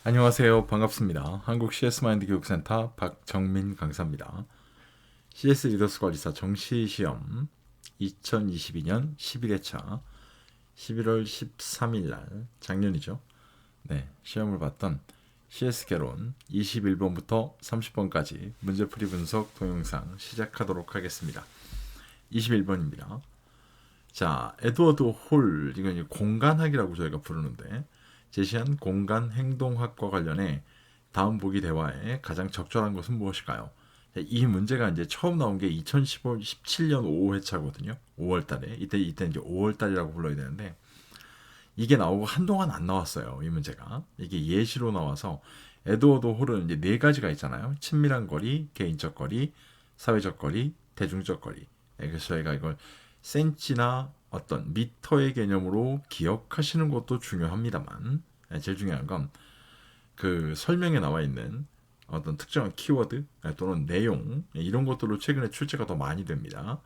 안녕하세요. 반갑습니다. 한국 CS마인드 교육센터 박정민 강사입니다. CS 리더스 관리사 정시시험 2022년 11회차 11월 13일 날 작년이죠. 네, 시험을 봤던 CS 개론 21번부터 30번까지 문제풀이 분석 동영상 시작하도록 하겠습니다. 21번입니다. 자, 에드워드 홀, 이건 이제 공간학이라고 저희가 부르는데, 제시한 공간 행동학과 관련해 다음 보기 대화에 가장 적절한 것은 무엇일까요? 이 문제가 이제 처음 나온 게 2017년 5회차거든요. 5월 달에. 이때 이제 5월 달이라고 불러야 되는데, 이게 나오고 한동안 안 나왔어요. 이 문제가. 이게 예시로 나와서, 에드워드 홀은 이제 네 가지가 있잖아요. 친밀한 거리, 개인적 거리, 사회적 거리, 대중적 거리. 그래서 저희가 이걸 센치나 어떤 미터의 개념으로 기억하시는 것도 중요합니다만, 제일 중요한 건 그 설명에 나와 있는 어떤 특정한 키워드 또는 내용 이런 것들로 최근에 출제가 더 많이 됩니다.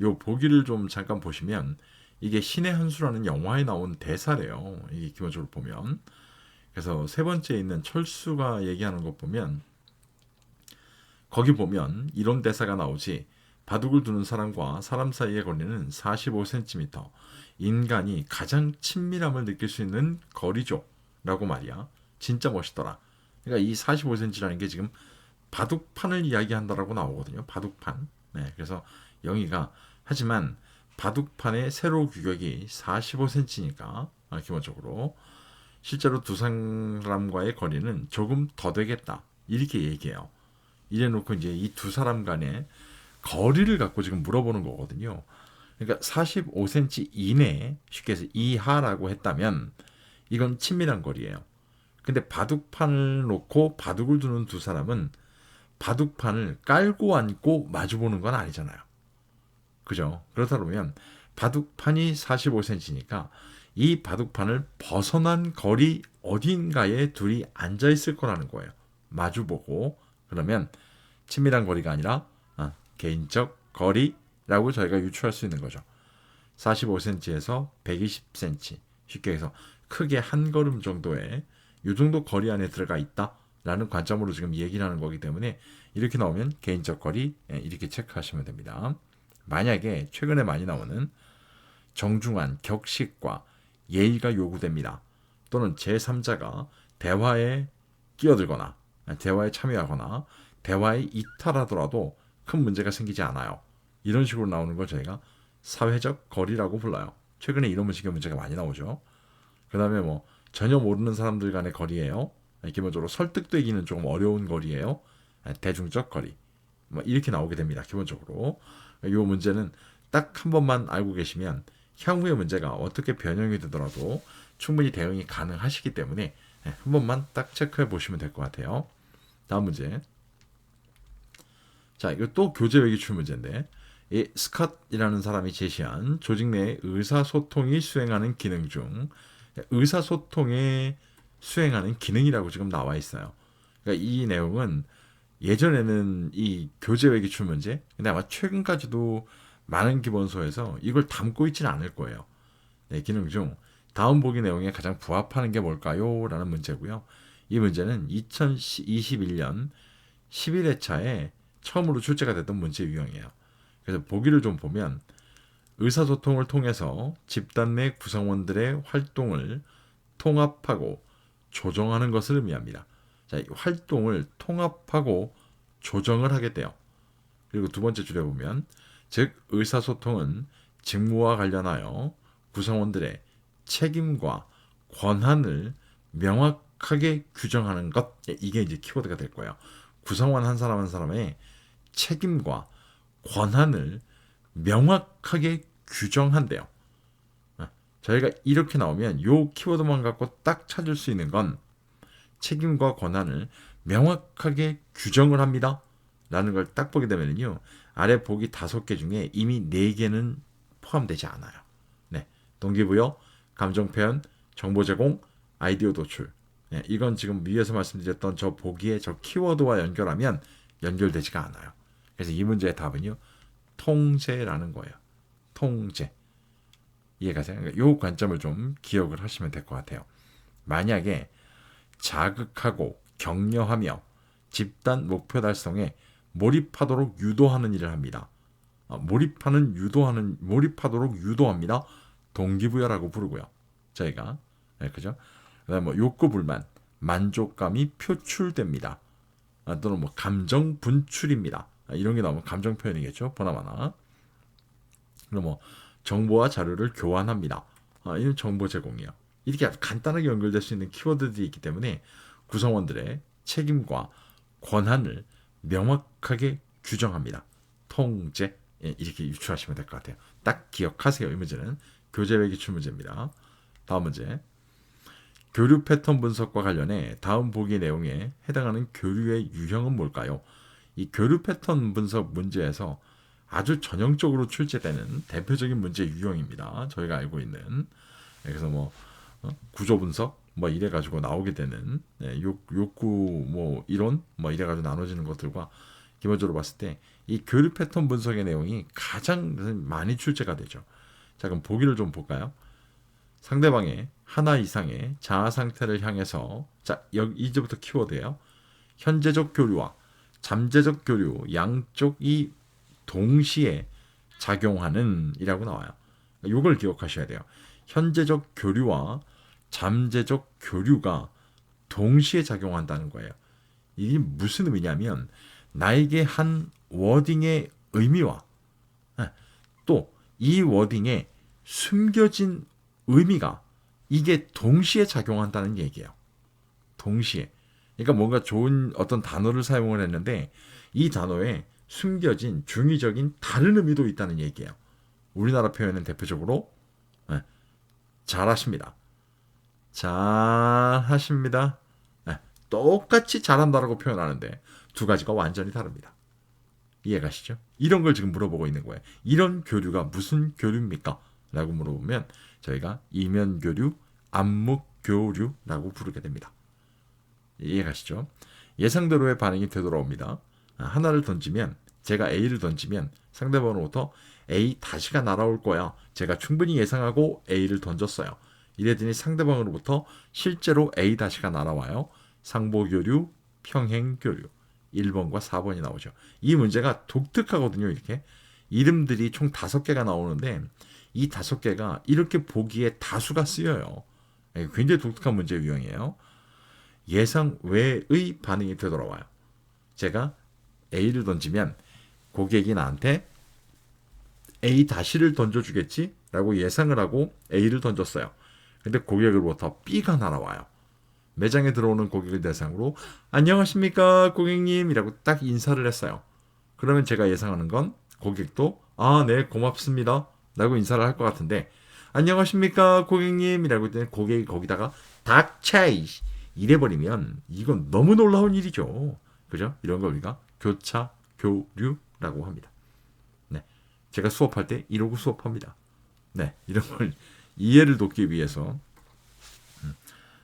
요 보기를 좀 잠깐 보시면 이게 신의 한 수라는 영화에 나온 대사래요. 이게 기본적으로 보면. 그래서 세 번째에 있는 철수가 얘기하는 것 보면 거기 보면 이런 대사가 나오지. 바둑을 두는 사람과 사람 사이의 거리는 45cm. 인간이 가장 친밀함을 느낄 수 있는 거리죠. 라고 말이야. 진짜 멋있더라. 그러니까 이 45cm라는 게 지금 바둑판을 이야기한다라고 나오거든요. 바둑판. 네, 그래서 영희가 하지만 바둑판의 세로 규격이 45cm니까 기본적으로 실제로 두 사람과의 거리는 조금 더 되겠다. 이렇게 얘기해요. 이래놓고 이제 이 두 사람 간의 거리를 갖고 지금 물어보는 거거든요. 그러니까 45cm 이내, 쉽게 해서 이하라고 했다면 이건 친밀한 거리예요. 근데 바둑판을 놓고 바둑을 두는 두 사람은 바둑판을 깔고 앉고 마주보는 건 아니잖아요. 그죠? 그렇다 보면 바둑판이 45cm니까 이 바둑판을 벗어난 거리 어딘가에 둘이 앉아 있을 거라는 거예요. 마주보고. 그러면 친밀한 거리가 아니라 개인적 거리라고 저희가 유추할 수 있는 거죠. 45cm에서 120cm, 쉽게 해서 크게 한 걸음 정도의 이 정도 거리 안에 들어가 있다라는 관점으로 지금 얘기를 하는 거기 때문에 이렇게 나오면 개인적 거리 이렇게 체크하시면 됩니다. 만약에 최근에 많이 나오는 정중한 격식과 예의가 요구됩니다. 또는 제3자가 대화에 끼어들거나 대화에 참여하거나 대화에 이탈하더라도 큰 문제가 생기지 않아요. 이런 식으로 나오는 걸 저희가 사회적 거리라고 불러요. 최근에 이런 식의 문제가 많이 나오죠. 그 다음에 뭐 전혀 모르는 사람들 간의 거리예요. 기본적으로 설득되기는 조금 어려운 거리예요. 대중적 거리. 뭐 이렇게 나오게 됩니다. 기본적으로. 이 문제는 딱 한 번만 알고 계시면 향후의 문제가 어떻게 변형이 되더라도 충분히 대응이 가능하시기 때문에 한 번만 딱 체크해 보시면 될 것 같아요. 다음 문제. 자, 이거 또 교재 외기출 문제인데, 이 스캇이라는 사람이 제시한 조직 내 의사소통이 수행하는 기능 중 의사소통에 수행하는 기능이라고 지금 나와 있어요. 그러니까 이 내용은 예전에는 이 교재 외기출 문제, 근데 아마 최근까지도 많은 기본서에서 이걸 담고 있지는 않을 거예요. 네, 기능 중 다음 보기 내용에 가장 부합하는 게 뭘까요? 라는 문제고요. 이 문제는 2021년 11회차에 처음으로 출제가 됐던 문제 유형이에요. 그래서 보기를 좀 보면 의사소통을 통해서 집단 내 구성원들의 활동을 통합하고 조정하는 것을 의미합니다. 자, 이 활동을 통합하고 조정을 하게 돼요. 그리고 두 번째 줄에 보면 즉 의사소통은 직무와 관련하여 구성원들의 책임과 권한을 명확하게 규정하는 것. 이게 이제 키워드가 될 거예요. 구성원 한 사람 한 사람의 책임과 권한을 명확하게 규정한대요. 저희가 이렇게 나오면 이 키워드만 갖고 딱 찾을 수 있는 건 책임과 권한을 명확하게 규정을 합니다. 라는 걸 딱 보게 되면요. 아래 보기 5개 중에 이미 4개는 포함되지 않아요. 네. 동기부여, 감정표현, 정보 제공, 아이디어 도출. 네, 이건 지금 위에서 말씀드렸던 저 보기의 저 키워드와 연결하면 연결되지가 않아요. 그래서 이 문제의 답은요. 통제라는 거예요. 통제. 이해가세요? 그러니까 이 관점을 좀 기억을 하시면 될 것 같아요. 만약에 자극하고 격려하며 집단 목표 달성에 몰입하도록 유도하는 일을 합니다. 몰입하도록 유도합니다. 동기부여라고 부르고요. 저희가 그죠? 그다음 욕구 불만, 만족감이 표출됩니다. 또는 감정 분출입니다. 이런 게 나오면 감정 표현이겠죠. 보나마나. 그럼 정보와 자료를 교환합니다. 이런 정보 제공이요. 이렇게 아주 간단하게 연결될 수 있는 키워드들이 있기 때문에 구성원들의 책임과 권한을 명확하게 규정합니다. 통제 이렇게 유추하시면 될 것 같아요. 딱 기억하세요. 이 문제는 교재외 기출 문제입니다. 다음 문제. 교류 패턴 분석과 관련해 다음 보기 내용에 해당하는 교류의 유형은 뭘까요? 이 교류 패턴 분석 문제에서 아주 전형적으로 출제되는 대표적인 문제 유형입니다. 저희가 알고 있는. 그래서 구조 분석 이래 가지고 나오게 되는 욕구 이론 이래 가지고 나눠지는 것들과 기본적으로 봤을 때 이 교류 패턴 분석의 내용이 가장 많이 출제가 되죠. 자, 그럼 보기를 좀 볼까요? 상대방의 하나 이상의 자아 상태를 향해서 이제부터 키워드예요. 현재적 교류와 잠재적 교류 양쪽이 동시에 작용하는 이라고 나와요. 이걸 기억하셔야 돼요. 현재적 교류와 잠재적 교류가 동시에 작용한다는 거예요. 이게 무슨 의미냐면 나에게 한 워딩의 의미와 또 이 워딩에 숨겨진 의미가 이게 동시에 작용한다는 얘기예요. 동시에. 그러니까 뭔가 좋은 어떤 단어를 사용을 했는데 이 단어에 숨겨진 중의적인 다른 의미도 있다는 얘기예요. 우리나라 표현은 대표적으로 잘하십니다. 잘하십니다. 똑같이 잘한다라고 표현하는데 두 가지가 완전히 다릅니다. 이해가시죠? 이런 걸 지금 물어보고 있는 거예요. 이런 교류가 무슨 교류입니까? 라고 물어보면 저희가 이면교류, 암묵교류라고 부르게 됩니다. 이해가시죠? 예상대로의 반응이 되돌아옵니다. 하나를 던지면 제가 A를 던지면 상대방으로부터 A 다시가 날아올 거야. 제가 충분히 예상하고 A를 던졌어요. 이랬더니 상대방으로부터 실제로 A 다시가 날아와요. 상보교류, 평행교류. 1번과 4번이 나오죠. 이 문제가 독특하거든요. 이렇게 이름들이 총 5개가 나오는데 이 5개가 이렇게 보기에 다수가 쓰여요. 굉장히 독특한 문제 유형이에요. 예상 외의 반응이 되돌아와요. 제가 A를 던지면 고객이 나한테 A 다시를 던져주겠지? 라고 예상을 하고 A를 던졌어요. 근데 고객으로부터 B가 날아와요. 매장에 들어오는 고객을 대상으로 안녕하십니까 고객님 이라고 딱 인사를 했어요. 그러면 제가 예상하는 건 고객도 네 고맙습니다 라고 인사를 할 것 같은데 안녕하십니까 고객님 이라고 했더니 고객이 거기다가 닥차이 이래버리면 이건 너무 놀라운 일이죠. 그죠? 이런 걸 우리가 교차 교류라고 합니다. 네, 제가 수업할 때 이러고 수업합니다. 네, 이런 걸 이해를 돕기 위해서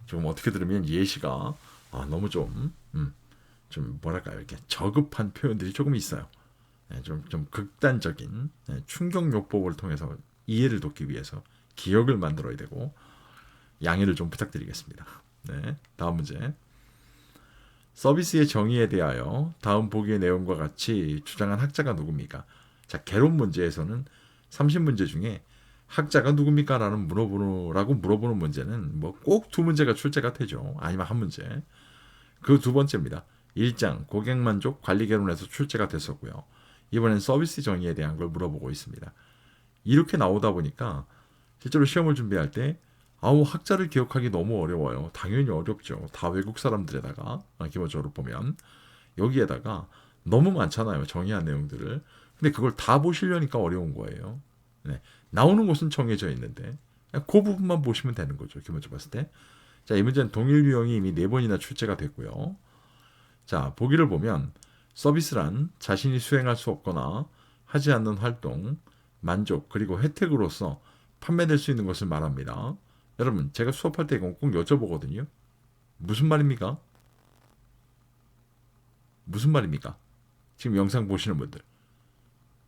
좀 어떻게 들으면 예시가 너무 좀 뭐랄까요 이렇게 저급한 표현들이 조금 있어요. 네, 좀 극단적인 충격요법을 통해서 이해를 돕기 위해서 기억을 만들어야 되고 양해를 좀 부탁드리겠습니다. 네, 다음 문제. 서비스의 정의에 대하여 다음 보기의 내용과 같이 주장한 학자가 누굽니까? 자, 개론 문제에서는 30문제 중에 학자가 누굽니까? 라고 물어보는 문제는 꼭 2문제가 출제가 되죠. 아니면 1문제. 그 2번째입니다. 1장 고객만족 관리 개론에서 출제가 됐었고요. 이번엔 서비스 정의에 대한 걸 물어보고 있습니다. 이렇게 나오다 보니까 실제로 시험을 준비할 때 학자를 기억하기 너무 어려워요. 당연히 어렵죠. 다 외국 사람들에다가 기본적으로 보면 여기에다가 너무 많잖아요. 정의한 내용들을. 근데 그걸 다 보시려니까 어려운 거예요. 네. 나오는 곳은 정해져 있는데 그 부분만 보시면 되는 거죠. 기본적으로 봤을 때. 자, 이 문제는 동일 유형이 이미 4번이나 출제가 됐고요. 자, 보기를 보면 서비스란 자신이 수행할 수 없거나 하지 않는 활동, 만족, 그리고 혜택으로서 판매될 수 있는 것을 말합니다. 여러분, 제가 수업할 때 이건 꼭 여쭤보거든요. 무슨 말입니까? 무슨 말입니까? 지금 영상 보시는 분들.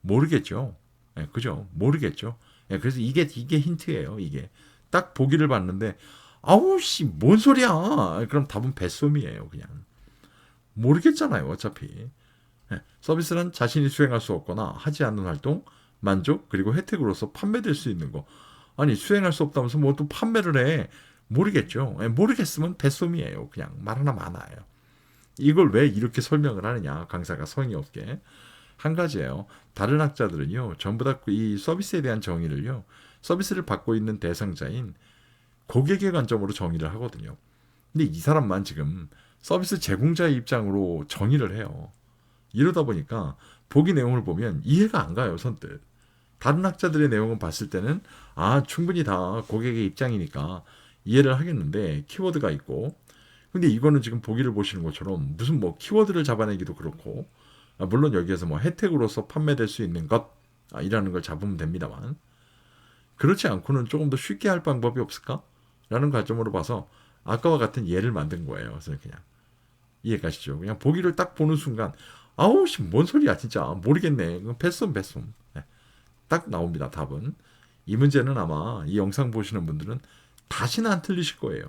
모르겠죠. 그죠? 모르겠죠. 그래서 이게 힌트예요. 이게 딱 보기를 봤는데 아우 씨, 뭔 소리야? 그럼 답은 뱃솜이에요, 그냥. 모르겠잖아요, 어차피. 예, 서비스는 자신이 수행할 수 없거나 하지 않는 활동, 만족, 그리고 혜택으로서 판매될 수 있는 거. 아니, 수행할 수 없다면서 뭐 또 판매를 해. 모르겠죠. 예, 모르겠으면 뱃솜이에요. 그냥 말 하나 많아요. 이걸 왜 이렇게 설명을 하느냐, 강사가 성의 없게. 한 가지예요. 다른 학자들은요, 전부 다 이 서비스에 대한 정의를요, 서비스를 받고 있는 대상자인 고객의 관점으로 정의를 하거든요. 근데 이 사람만 지금 서비스 제공자의 입장으로 정의를 해요. 이러다 보니까 보기 내용을 보면 이해가 안 가요, 선뜻. 다른 학자들의 내용을 봤을 때는 충분히 다 고객의 입장이니까 이해를 하겠는데 키워드가 있고, 근데 이거는 지금 보기를 보시는 것처럼 무슨 뭐 키워드를 잡아내기도 그렇고, 물론 여기에서 뭐 혜택으로서 판매될 수 있는 것 이라는 걸 잡으면 됩니다만, 그렇지 않고는 조금 더 쉽게 할 방법이 없을까? 라는 관점으로 봐서 아까와 같은 예를 만든 거예요. 그래서 그냥 이해가시죠? 그냥 보기를 딱 보는 순간 아우 씨, 뭔 소리야 진짜 모르겠네. 패썸. 네, 딱 나옵니다. 답은. 이 문제는 아마 이 영상 보시는 분들은 다시는 안 틀리실 거예요.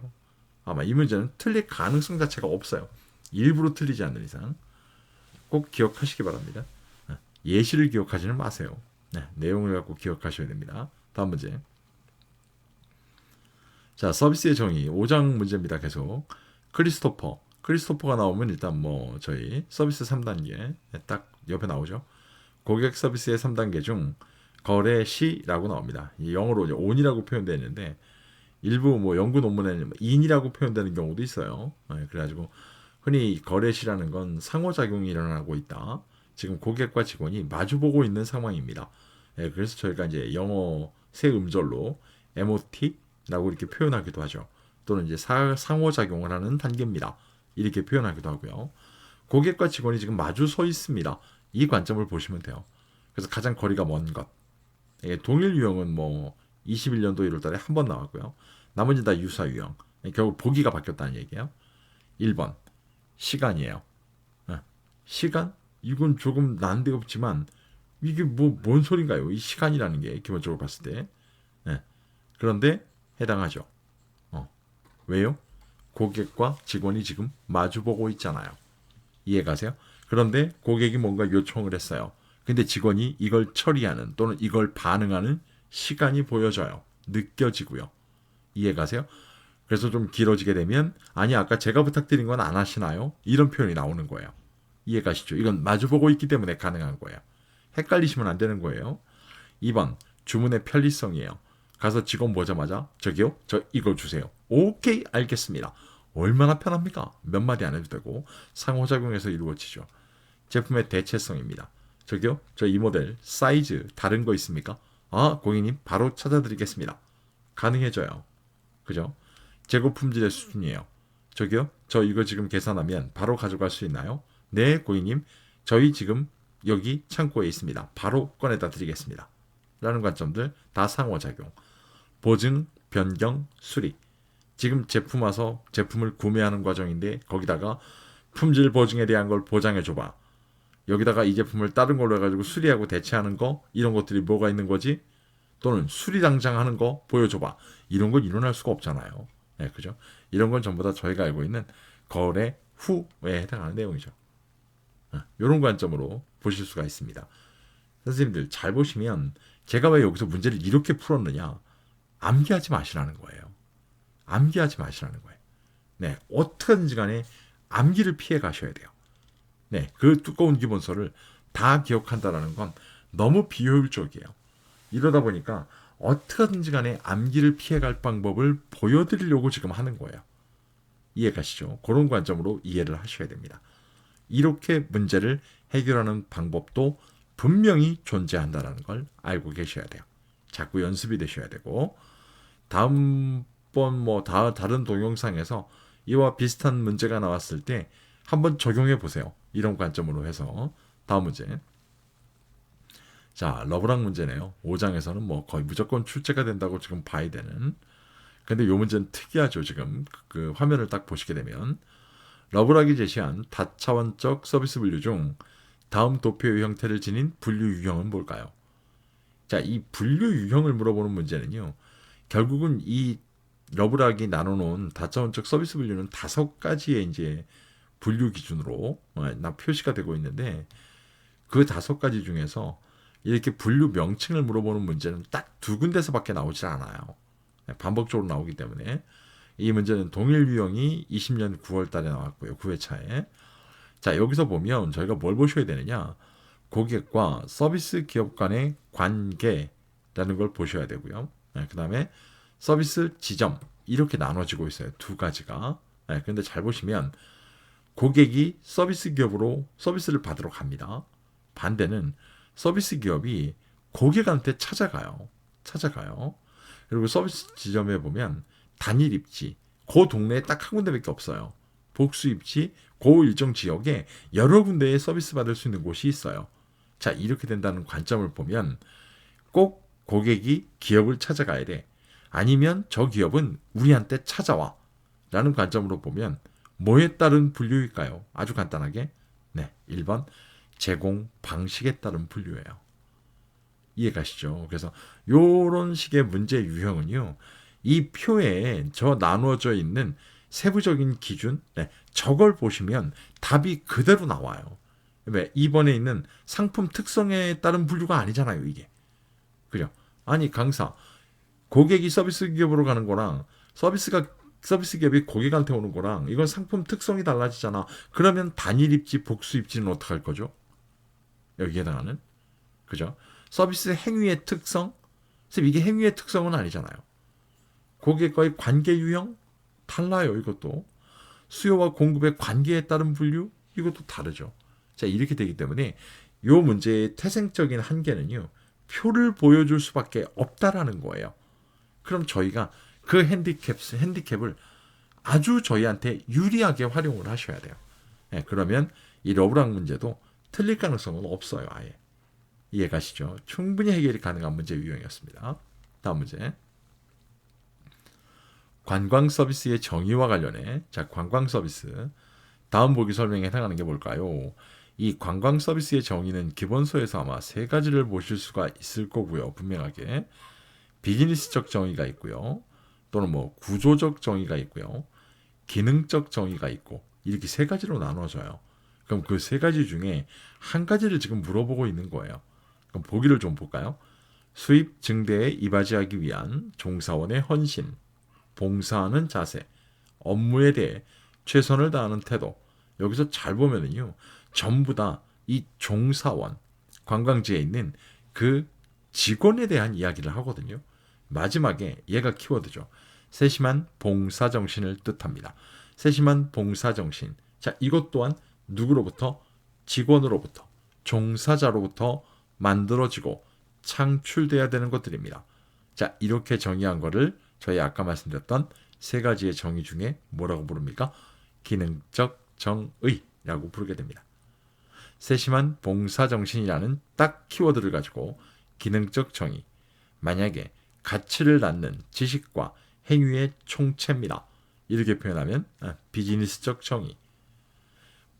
아마 이 문제는 틀릴 가능성 자체가 없어요. 일부러 틀리지 않는 이상 꼭 기억하시기 바랍니다. 네, 예시를 기억하지는 마세요. 네, 내용을 갖고 기억하셔야 됩니다. 다음 문제. 자, 서비스의 정의 5장 문제입니다. 계속 크리스토퍼가 나오면 일단 뭐 저희 서비스 3단계 딱 옆에 나오죠. 고객 서비스의 3단계 중 거래 시라고 나옵니다. 이 영어로 on이라고 표현되어 있는데 일부 뭐 연구 논문에는 in이라고 표현되는 경우도 있어요. 그래가지고 흔히 거래 시라는 건 상호작용이 일어나고 있다. 지금 고객과 직원이 마주보고 있는 상황입니다. 그래서 저희가 이제 영어 새 음절로 MOT라고 이렇게 표현하기도 하죠. 또는 이제 상호작용을 하는 단계입니다. 이렇게 표현하기도 하고요. 고객과 직원이 지금 마주 서 있습니다. 이 관점을 보시면 돼요. 그래서 가장 거리가 먼 것. 동일 유형은 뭐 21년도 1월달에 한 번 나왔고요. 나머지 다 유사 유형. 결국 보기가 바뀌었다는 얘기예요. 1번 시간이에요. 시간? 이건 조금 난데없지만 이게 뭐 뭔 소린가요? 이 시간이라는 게 기본적으로 봤을 때. 그런데 해당하죠. 왜요? 고객과 직원이 지금 마주보고 있잖아요. 이해가세요? 그런데 고객이 뭔가 요청을 했어요. 근데 직원이 이걸 처리하는 또는 이걸 반응하는 시간이 보여져요. 느껴지고요. 이해가세요? 그래서 좀 길어지게 되면 아니 아까 제가 부탁드린 건 안 하시나요? 이런 표현이 나오는 거예요. 이해가시죠? 이건 마주보고 있기 때문에 가능한 거예요. 헷갈리시면 안 되는 거예요. 2번 주문의 편리성이에요. 가서 직원 보자마자 저기요? 저 이걸 주세요. 오케이 알겠습니다. 얼마나 편합니까? 몇 마디 안 해도 되고 상호작용에서 이루어지죠. 제품의 대체성입니다. 저기요? 저 이 모델 사이즈 다른 거 있습니까? 고객님 바로 찾아드리겠습니다. 가능해져요. 그죠? 재고 품질의 수준이에요. 저기요? 저 이거 지금 계산하면 바로 가져갈 수 있나요? 네, 고객님. 저희 지금 여기 창고에 있습니다. 바로 꺼내다 드리겠습니다. 라는 관점들 다 상호작용. 보증, 변경, 수리. 지금 제품 와서 제품을 구매하는 과정인데 거기다가 품질 보증에 대한 걸 보장해 줘봐. 여기다가 이 제품을 다른 걸로 해가지고 수리하고 대체하는 거 이런 것들이 뭐가 있는 거지? 또는 수리 당장 하는 거 보여줘봐. 이런 건 일어날 수가 없잖아요. 네, 그죠? 이런 건 전부 다 저희가 알고 있는 거래 후에 해당하는 내용이죠. 이런 관점으로 보실 수가 있습니다. 선생님들 잘 보시면 제가 왜 여기서 문제를 이렇게 풀었느냐? 암기하지 마시라는 거예요. 암기하지 마시라는 거예요. 네, 어떻게든지 간에 암기를 피해 가셔야 돼요. 네, 그 두꺼운 기본서를 다 기억한다라는 건 너무 비효율적이에요. 이러다 보니까 어떻게든지 간에 암기를 피해갈 방법을 보여드리려고 지금 하는 거예요. 이해가시죠? 그런 관점으로 이해를 하셔야 됩니다. 이렇게 문제를 해결하는 방법도 분명히 존재한다는 걸 알고 계셔야 돼요. 자꾸 연습이 되셔야 되고 다음번 뭐 다른 동영상에서 이와 비슷한 문제가 나왔을 때 한번 적용해 보세요. 이런 관점으로 해서 다음 문제. 자, 러브락 문제네요. 5장에서는 뭐 거의 무조건 출제가 된다고 지금 봐야 되는. 근데 이 문제는 특이하죠. 지금 그 화면을 딱 보시게 되면 러브락이 제시한 다차원적 서비스 분류 중 다음 도표의 형태를 지닌 분류 유형은 뭘까요? 자, 이 분류 유형을 물어보는 문제는요. 결국은 이 러브락이 나눠놓은 다차원적 서비스 분류는 5가지의 이제 분류 기준으로 표시가 되고 있는데 그 5가지 중에서 이렇게 분류 명칭을 물어보는 문제는 딱 2군데서밖에 나오질 않아요. 반복적으로 나오기 때문에 이 문제는 동일 유형이 20년 9월 달에 나왔고요. 9회차에. 자, 여기서 보면 저희가 뭘 보셔야 되느냐. 고객과 서비스 기업 간의 관계라는 걸 보셔야 되고요. 그 다음에 서비스 지점 이렇게 나눠지고 있어요. 2가지가. 그런데 잘 보시면 고객이 서비스 기업으로 서비스를 받으러 갑니다. 반대는 서비스 기업이 고객한테 찾아가요. 그리고 서비스 지점에 보면 단일 입지, 그 동네에 딱 한 군데밖에 없어요. 복수 입지, 그 일정 지역에 여러 군데에 서비스 받을 수 있는 곳이 있어요. 자, 이렇게 된다는 관점을 보면 꼭 고객이 기업을 찾아가야 돼. 아니면 저 기업은 우리한테 찾아와. 라는 관점으로 보면 뭐에 따른 분류일까요? 아주 간단하게. 네, 1번 제공 방식에 따른 분류예요. 이해가시죠? 그래서 이런 식의 문제 유형은요. 이 표에 저 나누어져 있는 세부적인 기준, 저걸 보시면 답이 그대로 나와요. 왜? 2번에 있는 상품 특성에 따른 분류가 아니잖아요, 이게. 그죠? 아니, 강사, 고객이 서비스 기업으로 가는 거랑 서비스 기업이 고객한테 오는 거랑 이건 상품 특성이 달라지잖아. 그러면 단일 입지, 복수 입지는 어떻게 할 거죠? 여기에 해당하는. 그죠? 서비스 행위의 특성? 선생님, 이게 행위의 특성은 아니잖아요. 고객과의 관계 유형? 달라요, 이것도. 수요와 공급의 관계에 따른 분류? 이것도 다르죠. 자, 이렇게 되기 때문에 이 문제의 태생적인 한계는요. 표를 보여줄 수밖에 없다라는 거예요. 그럼 저희가 그 핸디캡을 아주 저희한테 유리하게 활용을 하셔야 돼요. 그러면 이 러브락 문제도 틀릴 가능성은 없어요, 아예. 이해가시죠? 충분히 해결이 가능한 문제 유형이었습니다. 다음 문제. 관광 서비스의 정의와 관련해, 자, 관광 서비스. 다음 보기 설명에 해당하는 게 뭘까요? 이 관광 서비스의 정의는 기본서에서 아마 3가지를 보실 수가 있을 거고요. 분명하게. 비즈니스적 정의가 있고요. 또는 뭐 구조적 정의가 있고요. 기능적 정의가 있고 이렇게 3가지로 나눠져요. 그럼 그 3가지 중에 한 가지를 지금 물어보고 있는 거예요. 그럼 보기를 좀 볼까요? 수입 증대에 이바지하기 위한 종사원의 헌신, 봉사하는 자세, 업무에 대해 최선을 다하는 태도. 여기서 잘 보면은요. 전부 다 이 종사원, 관광지에 있는 그 직원에 대한 이야기를 하거든요. 마지막에 얘가 키워드죠. 세심한 봉사정신을 뜻합니다. 세심한 봉사정신. 자, 이것 또한 누구로부터? 직원으로부터, 종사자로부터 만들어지고 창출돼야 되는 것들입니다. 자, 이렇게 정의한 거를 저희 아까 말씀드렸던 3가지의 정의 중에 뭐라고 부릅니까? 기능적 정의라고 부르게 됩니다. 세심한 봉사정신이라는 딱 키워드를 가지고 기능적 정의. 만약에 가치를 낳는 지식과 행위의 총체입니다. 이렇게 표현하면 비즈니스적 정의.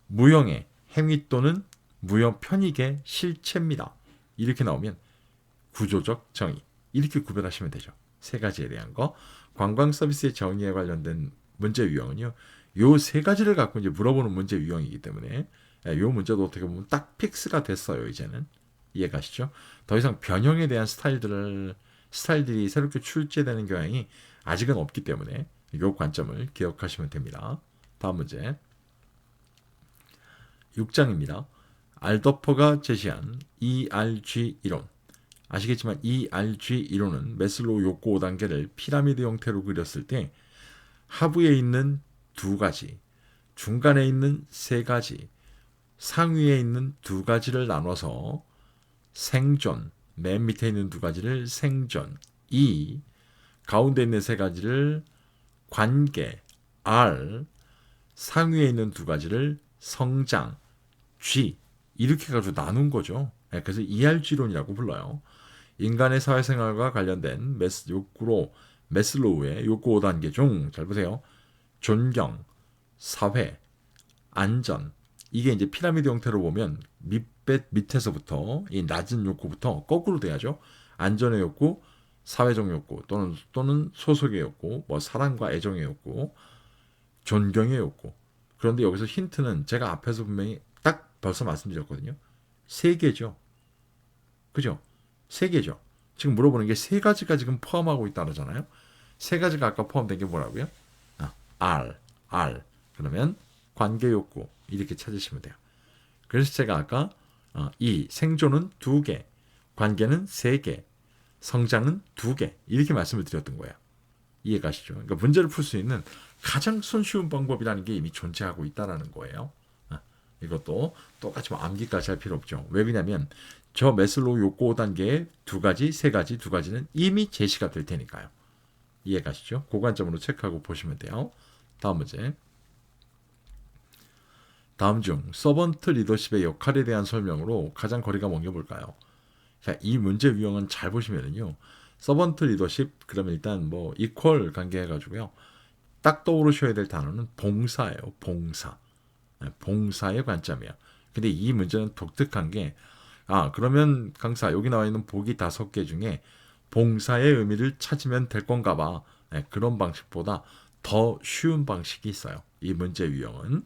무형의 행위 또는 무형 편익의 실체입니다. 이렇게 나오면 구조적 정의. 이렇게 구별하시면 되죠. 3가지에 대한 거. 관광 서비스의 정의에 관련된 문제 유형은요. 요 3가지를 갖고 이제 물어보는 문제 유형이기 때문에 요 문제도 어떻게 보면 딱 픽스가 됐어요. 이제는. 이해가시죠? 더 이상 변형에 대한 스타일들이 새롭게 출제되는 경향이 아직은 없기 때문에 이 관점을 기억하시면 됩니다. 다음 문제. 6장입니다. 알더퍼가 제시한 ERG 이론. 아시겠지만 ERG 이론은 매슬로우 욕구 5단계를 피라미드 형태로 그렸을 때 하부에 있는 2가지, 중간에 있는 3가지, 상위에 있는 2가지를 나눠서 생존, 맨 밑에 있는 2가지를 생존, E, 가운데 있는 3가지를 관계, R, 상위에 있는 2가지를 성장, G, 이렇게 가지고 나눈 거죠. 그래서 ERG론이라고 불러요. 인간의 사회생활과 관련된 매슬로우의 욕구 5단계 중, 잘 보세요. 존경, 사회, 안전, 이게 이제 피라미드 형태로 보면 밑에서부터 이 낮은 욕구부터 거꾸로 돼야죠. 안전의 욕구, 사회적 욕구 또는 소속의 욕구, 뭐 사랑과 애정의 욕구, 존경의 욕구. 그런데 여기서 힌트는 제가 앞에서 분명히 딱 벌써 말씀드렸거든요. 세 개죠. 그죠? 세 개죠. 지금 물어보는 게 세 가지가 지금 포함하고 있다잖아요. 세 가지가 아까 포함된 게 뭐라고요? R. 그러면 관계 욕구 이렇게 찾으시면 돼요. 그래서 제가 아까 이 생존은 2개, 관계는 3개, 성장은 2개 이렇게 말씀을 드렸던 거예요. 이해가시죠? 그러니까 문제를 풀 수 있는 가장 손쉬운 방법이라는 게 이미 존재하고 있다는 거예요. 이것도 똑같이 암기까지 할 필요 없죠. 왜 그러냐면 저 매슬로우 욕구 5단계의 2가지, 3가지, 2가지는 이미 제시가 될 테니까요. 이해가시죠? 그 관점으로 체크하고 보시면 돼요. 다음 문제. 다음 중 서번트 리더십의 역할에 대한 설명으로 가장 거리가 먼 게 뭘까요? 자, 이 문제 유형은 잘 보시면은요. 서번트 리더십 그러면 일단 뭐 이퀄 관계 해가지고요. 딱 떠오르셔야 될 단어는 봉사예요. 봉사. 봉사의 관점이에요. 근데 이 문제는 독특한 게 그러면 강사 여기 나와 있는 보기 5개 중에 봉사의 의미를 찾으면 될 건가 봐. 그런 방식보다 더 쉬운 방식이 있어요. 이 문제 유형은.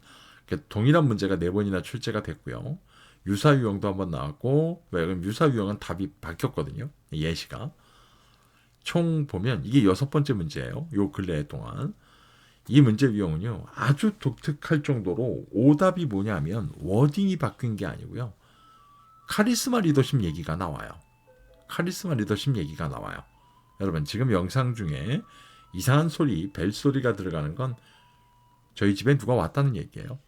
동일한 문제가 4번이나 출제가 됐고요. 유사 유형도 한번 나왔고, 그럼 유사 유형은 답이 바뀌었거든요. 예시가. 총 보면 이게 6번째 문제예요. 요 근래 동안. 이 문제 유형은요. 아주 독특할 정도로 오답이 뭐냐면 워딩이 바뀐 게 아니고요. 카리스마 리더십 얘기가 나와요. 카리스마 리더십 얘기가 나와요. 여러분 지금 영상 중에 이상한 소리, 벨소리가 들어가는 건 저희 집에 누가 왔다는 얘기예요.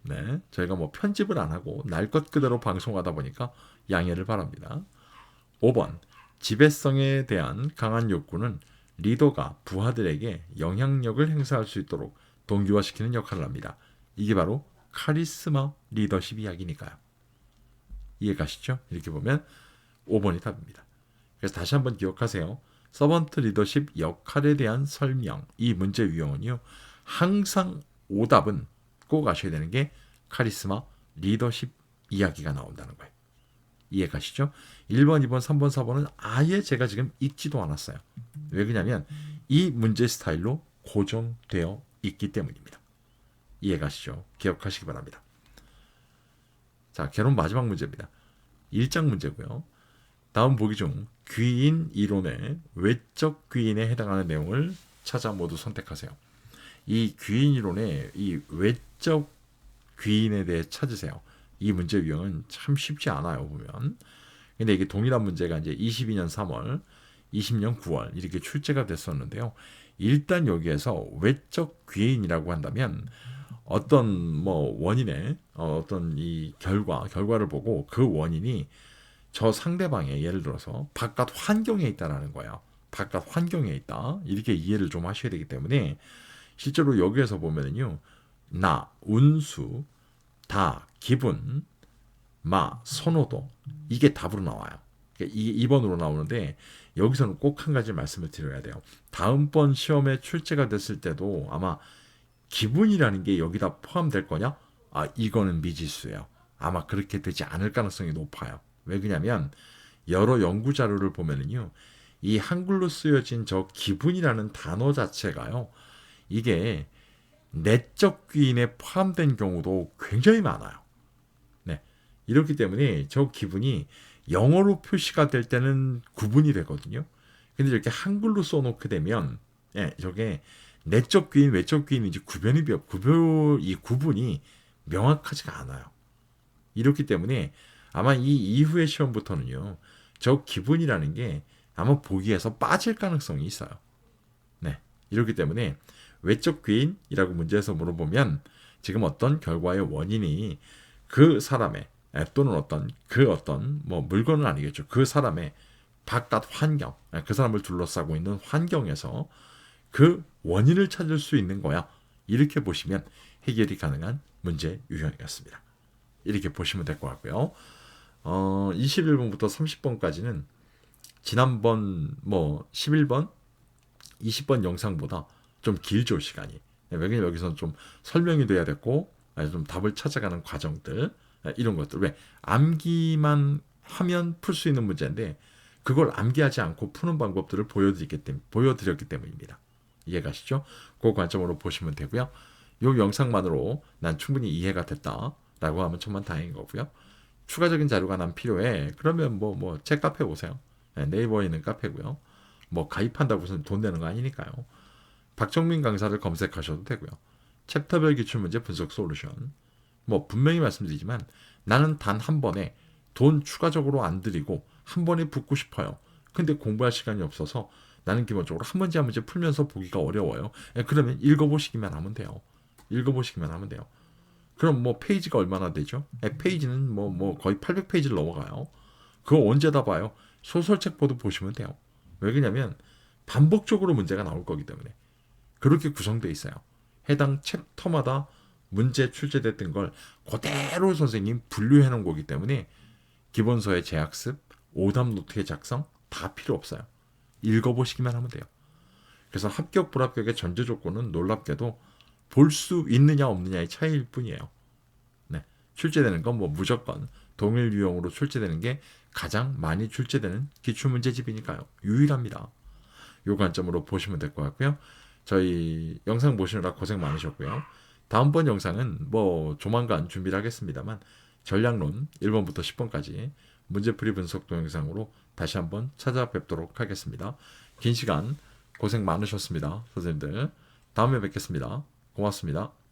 네, 저희가 뭐 편집을 안 하고 날 것 그대로 방송하다 보니까 양해를 바랍니다. 5번 지배성에 대한 강한 욕구는 리더가 부하들에게 영향력을 행사할 수 있도록 동기화시키는 역할을 합니다. 이게 바로 카리스마 리더십 이야기니까요. 이해가시죠? 이렇게 보면 5번이 답입니다. 그래서 다시 한번 기억하세요. 서번트 리더십 역할에 대한 설명, 이 문제 유형은요. 항상 오답은 꼭 아셔야 되는 게 카리스마 리더십 이야기가 나온다는 거예요. 이해가시죠? 1번, 2번, 3번, 4번은 아예 제가 지금 읽지도 않았어요. 왜 그러냐면 이 문제 스타일로 고정되어 있기 때문입니다. 이해가시죠? 기억하시기 바랍니다. 자, 개론 마지막 문제입니다. 1장 문제고요. 다음 보기 중 귀인 이론의 외적 귀인에 해당하는 내용을 찾아 모두 선택하세요. 이 귀인 이론의 이 외적 귀인에 대해 찾으세요. 이 문제 유형은 참 쉽지 않아요, 보면. 근데 이게 동일한 문제가 이제 22년 3월, 20년 9월 이렇게 출제가 됐었는데요. 일단 여기에서 외적 귀인이라고 한다면 어떤 뭐 원인의 어떤 이 결과를 보고 그 원인이 저 상대방의 예를 들어서 바깥 환경에 있다라는 거예요. 바깥 환경에 있다. 이렇게 이해를 좀 하셔야 되기 때문에 실제로 여기에서 보면은요. 나, 운수, 다, 기분, 마, 선호도 이게 답으로 나와요. 이게 2번으로 나오는데 여기서는 꼭 한 가지 말씀을 드려야 돼요. 다음번 시험에 출제가 됐을 때도 아마 기분이라는 게 여기다 포함될 거냐? 이거는 미지수예요. 아마 그렇게 되지 않을 가능성이 높아요. 왜 그러냐면 여러 연구 자료를 보면은요. 이 한글로 쓰여진 저 기분이라는 단어 자체가요. 이게 내적 귀인에 포함된 경우도 굉장히 많아요. 네. 이렇기 때문에 저 기분이 영어로 표시가 될 때는 구분이 되거든요. 근데 이렇게 한글로 써놓게 되면 저게 내적 귀인, 외적 귀인인지 이 구분이 명확하지가 않아요. 이렇기 때문에 아마 이 이후의 시험부터는요. 저 기분이라는 게 아마 보기에서 빠질 가능성이 있어요. 네. 이렇기 때문에 외적 귀인이라고 문제에서 물어보면 지금 어떤 결과의 원인이 그 사람의 또는 어떤 뭐 물건은 아니겠죠. 그 사람의 바깥 환경, 그 사람을 둘러싸고 있는 환경에서 그 원인을 찾을 수 있는 거야. 이렇게 보시면 해결이 가능한 문제 유형이었습니다. 이렇게 보시면 될 것 같고요. 21번부터 30번까지는 지난번 뭐 11번, 20번 영상보다 좀 길죠, 시간이. 왜냐면 여기서는 좀 설명이 돼야 됐고 좀 답을 찾아가는 과정들 이런 것들. 왜 암기만 하면 풀 수 있는 문제인데 그걸 암기하지 않고 푸는 방법들을 보여드렸기 때문입니다. 이해가시죠? 그 관점으로 보시면 되고요. 이 영상만으로 난 충분히 이해가 됐다라고 하면 천만 다행인 거고요. 추가적인 자료가 난 필요해. 그러면 뭐 책 카페 오세요. 네, 네이버에 있는 카페고요. 뭐 가입한다고 무슨 돈 내는 거 아니니까요. 박정민 강사를 검색하셔도 되고요. 챕터별 기출문제 분석 솔루션. 뭐 분명히 말씀드리지만 나는 단 한 번에 돈 추가적으로 안 들이고 한 번에 붙고 싶어요. 근데 공부할 시간이 없어서 나는 기본적으로 한 문제 한 문제 풀면서 보기가 어려워요. 그러면 읽어보시기만 하면 돼요. 읽어보시기만 하면 돼요. 그럼 뭐 페이지가 얼마나 되죠? 페이지는 뭐 거의 800페이지를 넘어가요. 그거 언제 다 봐요? 소설책 보도 보시면 돼요. 왜 그러냐면 반복적으로 문제가 나올 거기 때문에 그렇게 구성되어 있어요. 해당 챕터마다 문제 출제됐던 걸 그대로 선생님 분류해 놓은 거기 때문에 기본서의 재학습, 오답 노트의 작성 다 필요 없어요. 읽어보시기만 하면 돼요. 그래서 합격 불합격의 전제 조건은 놀랍게도 볼 수 있느냐 없느냐의 차이일 뿐이에요. 네. 출제되는 건 뭐 무조건 동일 유형으로 출제되는 게 가장 많이 출제되는 기출문제집이니까요. 유일합니다. 이 관점으로 보시면 될 것 같고요. 저희 영상 보시느라 고생 많으셨고요. 다음번 영상은 뭐 조만간 준비를 하겠습니다만 전략론 1번부터 10번까지 문제풀이 분석 동영상으로 다시 한번 찾아뵙도록 하겠습니다. 긴 시간 고생 많으셨습니다. 선생님들. 다음에 뵙겠습니다. 고맙습니다.